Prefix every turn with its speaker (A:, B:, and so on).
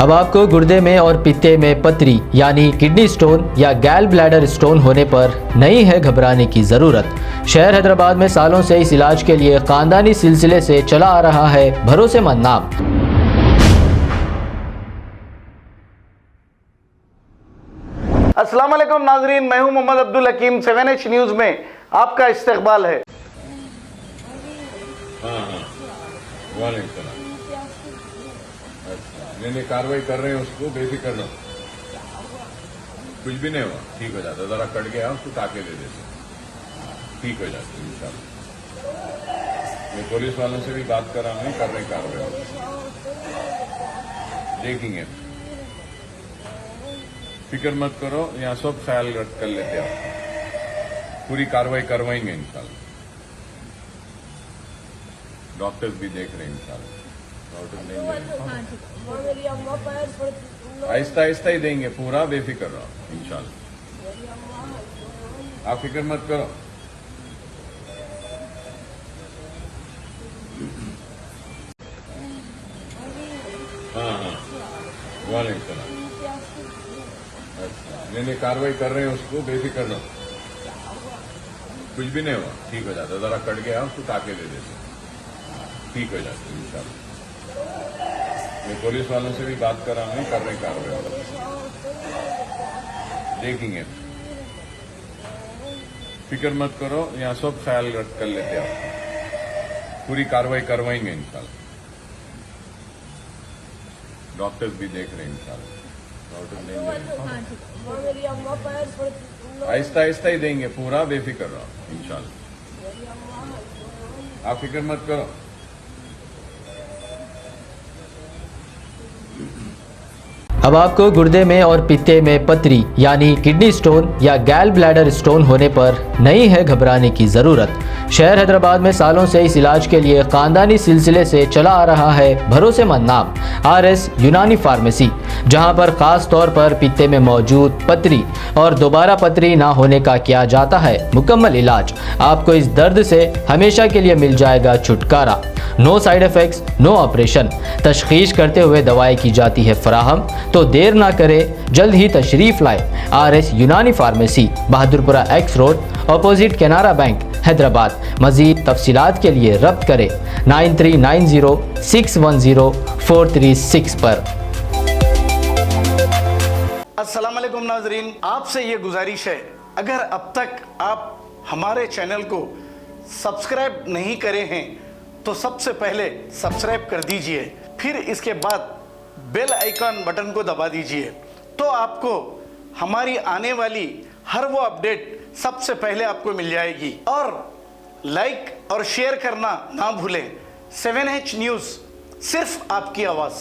A: अब आपको गुर्दे में और पित्ते में पथरी यानी किडनी स्टोन या गैल ब्लैडर स्टोन होने पर नहीं है घबराने की ज़रूरत। शहर हैदराबाद में सालों से इस इलाज के लिए खानदानी सिलसिले से चला आ रहा है भरोसेमंद नाम।
B: अस्सलाम वालेकुम नाजरीन, मैं हूं मोहम्मद अब्दुल हकीम। 7H न्यूज़ में आपका इस्तकबाल है।
C: नहीं कार्रवाई कर रहे हैं, उसको बेफिक्र रहो, कुछ भी नहीं हुआ, ठीक हो जाता। जरा कट गया उसको टाके दे देते, ठीक हो जाता इंशाल्लाह। मैं पुलिस वालों से भी बात कर रहा हूँ, कर रहे कार्रवाई, देखेंगे। फिक्र मत करो, यहाँ सब ख्याल कर लेते हैं, पूरी कार्रवाई करवाएंगे इंशाल्लाह। डॉक्टर्स भी देख रहे हैं इंशाल्लाह। आहिस्ता आहिस्ता ही देंगे, पूरा बेफिक्र रहो इंशाल्लाह, आप फिक्र मत करो। हाँ, वालेकुम सलाम। अच्छा, नहीं कार्रवाई कर रहे हैं, उसको बेफिक्र रहो, कुछ भी नहीं हुआ, ठीक हो जाता। जरा कट गया उसको टाके दे देते, ठीक हो जाता इंशाल्लाह। मैं पुलिस वालों से भी बात कर रहा हूँ, कर रहे कार्रवाई, देखेंगे। फिक्र मत करो, यहाँ सब ख्याल कर लेते हैं, पूरी कार्रवाई करवाएंगे इंशाल्लाह। डॉक्टर्स भी देख रहे हैं इंशाल्लाह। आहिस्ता आहिस्ता ही देंगे, पूरा बेफिक्र रहो इंशाल्लाह, आप फिक्र मत करो।
A: अब आपको गुर्दे में और पित्ते में पथरी यानी किडनी स्टोन या गैल ब्लैडर स्टोन होने पर नहीं है घबराने की ज़रूरत। शहर हैदराबाद में सालों से इस इलाज के लिए खानदानी सिलसिले से चला आ रहा है भरोसेमंद नाम RS यूनानी फार्मेसी, जहां पर खास तौर पर पित्ते में मौजूद पथरी और दोबारा पथरी ना होने का किया जाता है मुकम्मल इलाज। आपको इस दर्द से हमेशा के लिए मिल जाएगा छुटकारा। No side effects, no operation. तशखीस करते हुए दवाएं की जाती है फराहम, तो देर ना करें, जल्द ही तशरीफ लाए। RS यूनानी pharmacy, Bahadurpura X road, opposite Canara bank, Hyderabad. मज़ीद तफसीलात के लिए रब्त करें 9390610436 पर।
B: अस्सलाम वालेकुम नाजरीन, आपसे ये गुजारिश है, अगर अब तक आप हमारे चैनल को सब्सक्राइब नहीं करे हैं तो सबसे पहले सब्सक्राइब कर दीजिए, फिर इसके बाद बेल आइकन बटन को दबा दीजिए, तो आपको हमारी आने वाली हर वो अपडेट सबसे पहले आपको मिल जाएगी। और लाइक और शेयर करना ना भूलें। 7H न्यूज़, सिर्फ आपकी आवाज़।